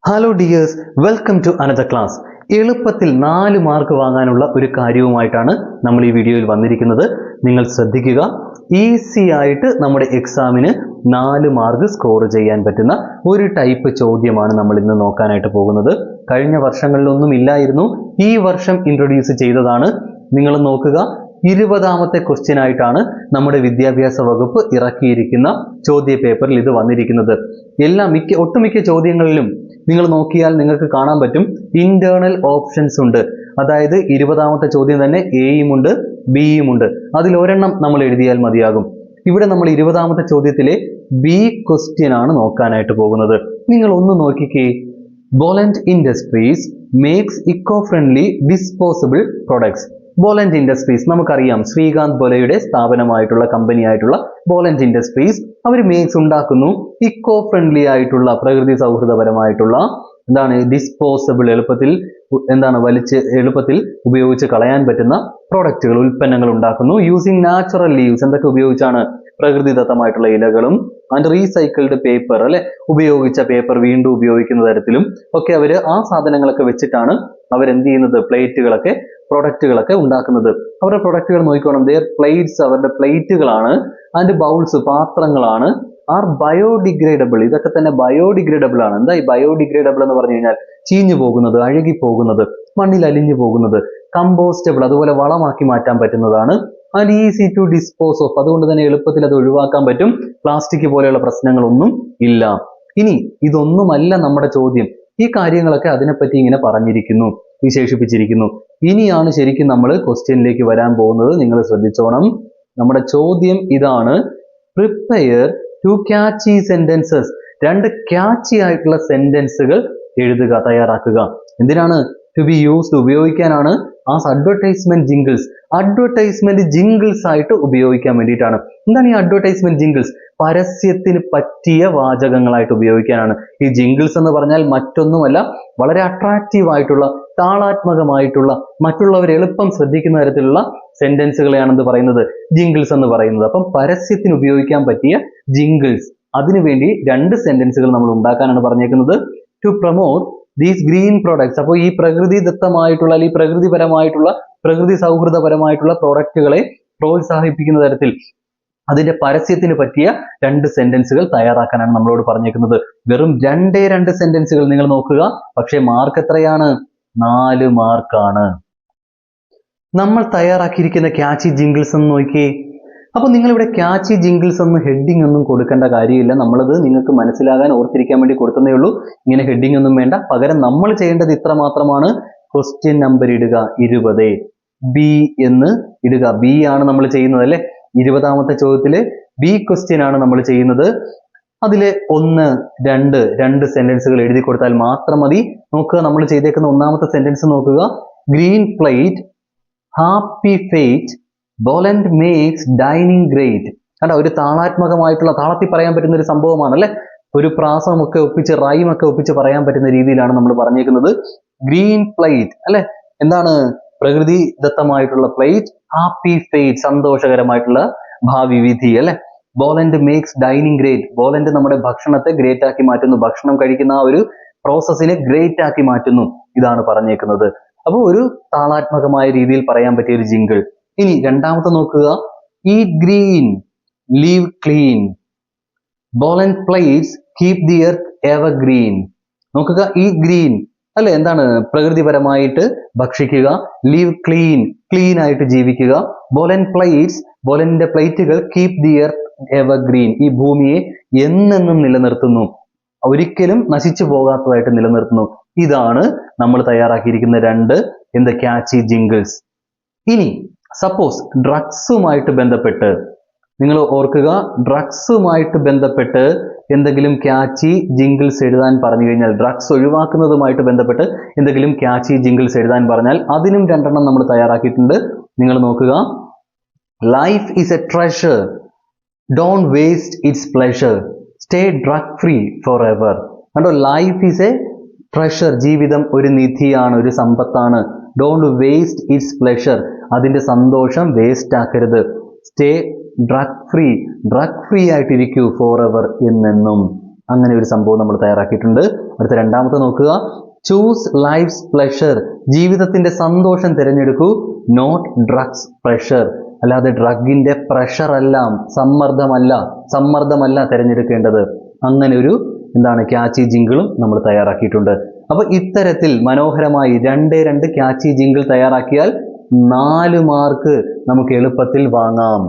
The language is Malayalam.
Hello dears, welcome to another class. എളുപ്പത്തിൽ 4 മാർക്ക് വാങ്ങാനുള്ള ഒരു കാര്യവുമായിട്ടാണ് നമ്മൾ ഈ വീഡിയോയിൽ വന്നിരിക്കുന്നത്. നിങ്ങൾ ശ്രദ്ധിക്കുക, ഈസി ആയിട്ട് നമ്മുടെ എക്സാമിന് 4 മാർക്ക് സ്കോർ ചെയ്യാൻ പറ്റുന്ന ഒരു ടൈപ്പ് ചോദ്യമാണ് നമ്മൾ ഇന്ന് നോക്കാനായിട്ട് പോകുന്നത്. കഴിഞ്ഞ വർഷങ്ങളിലൊന്നും ഇല്ലായിരുന്നു, ഈ വർഷം ഇൻട്രൊഡ്യൂസ് ചെയ്തതാണ്. നിങ്ങൾ നോക്കുക, 20ാമത്തെ ക്വസ്റ്റ്യൻ ആയിട്ടാണ് നമ്മുടെ വിദ്യാഭ്യാസ വകുപ്പ് ഇറക്കിയിരിക്കുന്ന ചോദ്യ പേപ്പറിൽ ഇത് വന്നിരിക്കുന്നത്. ഒട്ടുമിക്ക ചോദ്യങ്ങളിലും നിങ്ങൾ നോക്കിയാൽ നിങ്ങൾക്ക് കാണാൻ പറ്റും ഇന്റേണൽ ഓപ്ഷൻസ് ഉണ്ട്. അതായത് 20ാമത്തെ ചോദ്യം തന്നെ എയും ഉണ്ട് ബിയും ഉണ്ട്. അതിലൊരെണ്ണം നമ്മൾ എഴുതിയാൽ മതിയാകും. ഇവിടെ നമ്മൾ 20ാമത്തെ ചോദ്യത്തിലെ ബി ക്വസ്റ്റ്യൻ ആണ് നോക്കാനായിട്ട് പോകുന്നത്. നിങ്ങൾ ഒന്ന് നോക്കിക്കേ. Bollant industries makes eco friendly disposable products. Bollant industries നമുക്കറിയാം, ശ്രീകാന്ത് ബൊലയുടെ സ്ഥാപനമായിട്ടുള്ള കമ്പനിയായിട്ടുള്ള ബോലന്റ് ഇൻഡസ്ട്രീസ് അവർ മേക്സ് ഉണ്ടാക്കുന്നു ഇക്കോ ഫ്രണ്ട്ലി ആയിട്ടുള്ള പ്രകൃതി സൗഹൃദപരമായിട്ടുള്ള ഡിസ്പോസിബിൾ, എളുപ്പത്തിൽ ഉപയോഗിച്ച് കളയാൻ പറ്റുന്ന പ്രൊഡക്റ്റുകൾ, ഉൽപ്പന്നങ്ങൾ ഉണ്ടാക്കുന്നു. യൂസിങ് നാച്ചുറൽ ലീവ്സ്, എന്തൊക്കെ ഉപയോഗിച്ചാണ്? പ്രകൃതിദത്തമായിട്ടുള്ള ഇലകളും ആൻഡ് റീസൈക്കിൾഡ് പേപ്പർ, ഉപയോഗിച്ച പേപ്പർ വീണ്ടും ഉപയോഗിക്കുന്ന തരത്തിലും ഒക്കെ അവര് ആ സാധനങ്ങളൊക്കെ വെച്ചിട്ടാണ് അവരെന്ത് ചെയ്യുന്നത്? പ്രൊഡക്റ്റുകളൊക്കെ ഉണ്ടാക്കുന്നത്. അവരുടെ പ്രൊഡക്റ്റുകൾ നോക്കിക്കോണം. പ്ലേറ്റ്സ് അവരുടെ പ്ലേറ്റുകളാണ്, ആൻഡ് ബൗൾസ് പാത്രങ്ങളാണ്, ആർ ബയോഡിഗ്രേഡബിൾ. ഇതൊക്കെ തന്നെ ബയോഡിഗ്രേഡബിൾ ആണ്. എന്താ ഈ ബയോഡിഗ്രേഡബിൾ എന്ന് പറഞ്ഞു കഴിഞ്ഞാൽ? ചീഞ്ഞു പോകുന്നത്, അഴുകി പോകുന്നത്, മണ്ണിൽ അലിഞ്ഞു പോകുന്നത്. കമ്പോസ്റ്റബിൾ, അതുപോലെ വളമാക്കി മാറ്റാൻ പറ്റുന്നതാണ്. And easy to dispose of, അതുകൊണ്ട് തന്നെ എളുപ്പത്തിൽ അത് ഒഴിവാക്കാൻ പറ്റും. പ്ലാസ്റ്റിക് പോലെയുള്ള പ്രശ്നങ്ങളൊന്നും ഇല്ല. ഇനി ഇതൊന്നുമല്ല നമ്മുടെ ചോദ്യം. ഈ കാര്യങ്ങളൊക്കെ അതിനെപ്പറ്റി ഇങ്ങനെ പറഞ്ഞിരിക്കുന്നു, വിശേഷിപ്പിച്ചിരിക്കുന്നു. ഇനിയാണ് ശരിക്കും നമ്മൾ ക്വസ്റ്റ്യനിലേക്ക് വരാൻ പോകുന്നത്. നിങ്ങൾ ശ്രദ്ധിച്ചോണം. നമ്മുടെ ചോദ്യം ഇതാണ്: പ്രിപ്പയർ 2 catchy sentences. 2 ക്യാച്ചി ആയിട്ടുള്ള സെന്റൻസുകൾ എഴുതുക, തയ്യാറാക്കുക. എന്തിനാണ്? ടു ബി യൂസ്ഡ്, ഉപയോഗിക്കാനാണ്. As advertisement jingles, advertisement jingles ആയിട്ട് ഉപയോഗിക്കാൻ വേണ്ടിയിട്ടാണ്. എന്താണ് ഈ അഡ്വർടൈസ്മെന്റ് ജിംഗിൾസ്? പരസ്യത്തിന് പറ്റിയ വാചകങ്ങളായിട്ട് ഉപയോഗിക്കാനാണ്. ഈ ജിംഗിൾസ് എന്ന് പറഞ്ഞാൽ മറ്റൊന്നുമല്ല, വളരെ അട്രാക്റ്റീവ് ആയിട്ടുള്ള, താളാത്മകമായിട്ടുള്ള, മറ്റുള്ളവർ എളുപ്പം ശ്രദ്ധിക്കുന്ന തരത്തിലുള്ള സെന്റൻസുകളെയാണെന്ന് പറയുന്നത് ജിംഗിൾസ് എന്ന് പറയുന്നത്. അപ്പം പരസ്യത്തിന് ഉപയോഗിക്കാൻ പറ്റിയ ജിംഗിൾസ്, അതിനുവേണ്ടി 2 സെന്റൻസുകൾ നമ്മൾ ഉണ്ടാക്കാനാണ് പറഞ്ഞേക്കുന്നത്. To promote these green products. അപ്പോൾ ഈ പ്രകൃതിദത്തമായിട്ടുള്ള, അല്ലെങ്കിൽ പ്രകൃതിപരമായിട്ടുള്ള, പ്രകൃതി സൗഹൃദപരമായിട്ടുള്ള പ്രൊഡക്റ്റുകളെ പ്രോത്സാഹിപ്പിക്കുന്ന തരത്തിൽ അതിന്റെ പരസ്യത്തിന് പറ്റിയ 2 സെന്റൻസുകൾ തയ്യാറാക്കാനാണ് നമ്മളോട് പറഞ്ഞേക്കുന്നത്. വെറും 2 സെന്റൻസുകൾ നിങ്ങൾ നോക്കുക. പക്ഷേ മാർക്ക് എത്രയാണ്? 4 മാർക്കാണ്. നമ്മൾ തയ്യാറാക്കിയിരിക്കുന്ന ക്യാച്ചി ജിംഗിൾസ് എന്ന് നോക്കിയേ. അപ്പൊ നിങ്ങളിവിടെ ക്യാച്ചി ജിംഗിൾസ് എന്ന് ഹെഡിങ് ഒന്നും കൊടുക്കേണ്ട കാര്യമില്ല. നമ്മളത് നിങ്ങൾക്ക് മനസ്സിലാകാൻ, ഓർത്തിരിക്കാൻ വേണ്ടി കൊടുത്തതേ ഉള്ളൂ. ഇങ്ങനെ ഹെഡിങ് ഒന്നും വേണ്ട. പകരം നമ്മൾ ചെയ്യേണ്ടത് ഇത്ര മാത്രമാണ്: ക്വസ്റ്റ്യൻ നമ്പർ ഇടുക 20, ബി എന്ന് ഇടുക. ബി ആണ് നമ്മൾ ചെയ്യുന്നത്, അല്ലെ? 20ാമത്തെ ചോദ്യത്തില് ബി ക്വസ്റ്റ്യൻ ആണ് നമ്മൾ ചെയ്യുന്നത്. അതില് 1, 2 സെന്റൻസുകൾ എഴുതി കൊടുത്താൽ മാത്രം മതി. നോക്കുക, നമ്മൾ ചെയ്തേക്കുന്ന 1ാമത്തെ സെന്റൻസ് നോക്കുക. Green plate, happy fate, Bollant makes dining great. കണ്ടോ, ഒരു താളാത്മകമായിട്ടുള്ള, താളത്തിൽ പറയാൻ പറ്റുന്ന ഒരു സംഭവമാണ്, അല്ലെ? ഒരു പ്രാസമൊക്കെ ഒപ്പിച്ച്, റൈമൊക്കെ ഒപ്പിച്ച് പറയാൻ പറ്റുന്ന രീതിയിലാണ് നമ്മൾ പറഞ്ഞേക്കുന്നത്. ഗ്രീൻ പ്ലേറ്റ്, അല്ലെ? എന്താണ്? പ്രകൃതി ദത്തമായിട്ടുള്ള പ്ലേറ്റ്. ഹാപ്പി ഫേറ്റ്, സന്തോഷകരമായിട്ടുള്ള ഭാവി വിധി, അല്ലെ? ബോലന്റ് മേക്സ് ഡൈനിങ് ഗ്രേറ്റ്. ബോലന്റ് നമ്മുടെ ഭക്ഷണത്തെ ഗ്രേറ്റ് ആക്കി മാറ്റുന്നു. ഭക്ഷണം കഴിക്കുന്ന ആ ഒരു പ്രോസസ്സിനെ ഗ്രേറ്റ് ആക്കി മാറ്റുന്നു. ഇതാണ് പറഞ്ഞേക്കുന്നത്. അപ്പോൾ ഒരു താളാത്മകമായ രീതിയിൽ പറയാൻ പറ്റിയ ഒരു ജിംഗിൾ. ഇനി 2ാമത്തെ നോക്കുക. Eat green, leave clean, Bollant plates keep the earth ever green. നോക്കുക, ഈറ്റ് ഗ്രീൻ, അല്ലെ? എന്താണ്? പ്രകൃതിപരമായിട്ട് ഭക്ഷിക്കുക. ലീവ് ക്ലീൻ, ക്ലീൻ ആയിട്ട് ജീവിക്കുക. ബോലന്റ് പ്ലേറ്റ്സ്, ബോലന്റിന്റെ പ്ലേറ്റുകൾ keep the earth ever green, ഈ ഭൂമിയെ എന്നെന്നും നിലനിർത്തുന്നു, ഒരിക്കലും നശിച്ചു പോകാത്തതായിട്ട് നിലനിർത്തുന്നു. ഇതാണ് നമ്മൾ തയ്യാറാക്കിയിരിക്കുന്ന 2 ക്യാച്ചി ജിംഗിൾസ്. ഇനി സപ്പോസ് ഡ്രഗ്സുമായിട്ട് ബന്ധപ്പെട്ട്, നിങ്ങൾ ഓർക്കുക, ഡ്രഗ്സുമായിട്ട് ബന്ധപ്പെട്ട് എന്തെങ്കിലും ക്യാച്ചി ജിംഗിൾസ് എഴുതാൻ പറഞ്ഞു കഴിഞ്ഞാൽ, ഡ്രഗ്സ് ഒഴിവാക്കുന്നതുമായിട്ട് ബന്ധപ്പെട്ട് എന്തെങ്കിലും ക്യാച്ചി ജിംഗിൾസ് എഴുതാൻ പറഞ്ഞാൽ അതിനും 2 നമ്മൾ തയ്യാറാക്കിയിട്ടുണ്ട്. നിങ്ങൾ നോക്കുക. Life is a treasure, don't waste it's pleasure, stay drug free forever. കണ്ടോ, ലൈഫ് ഈസ് എ ട്രഷർ, ജീവിതം ഒരു നിധിയാണ്, ഒരു സമ്പത്താണ്. ഡോണ്ട് വേസ്റ്റ് ഇറ്റ്സ് പ്ലഷർ, അതിന്റെ സന്തോഷം വേസ്റ്റ് ആക്കരുത്. Stay drug free, drug free ആയിട്ടിരിക്കൂ, ഫോർ എവർ, എന്നെന്നും. അങ്ങനെ ഒരു സംഭവം നമ്മൾ തയ്യാറാക്കിയിട്ടുണ്ട്. അടുത്ത രണ്ടാമത്തെ നോക്കുക, ചൂസ് ലൈഫ്സ് പ്ലഷർ, ജീവിതത്തിന്റെ സന്തോഷം തിരഞ്ഞെടുക്കൂ, നോട്ട് ഡ്രഗ്സ് പ്രഷർ, അല്ലാതെ ഡ്രഗിന്റെ പ്രഷർ അല്ല, സമ്മർദ്ദമല്ല തിരഞ്ഞെടുക്കേണ്ടത്. അങ്ങനെ ഒരു ക്യാച്ചി ജിങ്കിളും നമ്മൾ തയ്യാറാക്കിയിട്ടുണ്ട്. അപ്പൊ ഇത്തരത്തിൽ മനോഹരമായി 2 ക്യാച്ചി ജിങ്കിൾ തയ്യാറാക്കിയാൽ 4 മാർക്ക് നമുക്ക് എളുപ്പത്തിൽ വാങ്ങാം.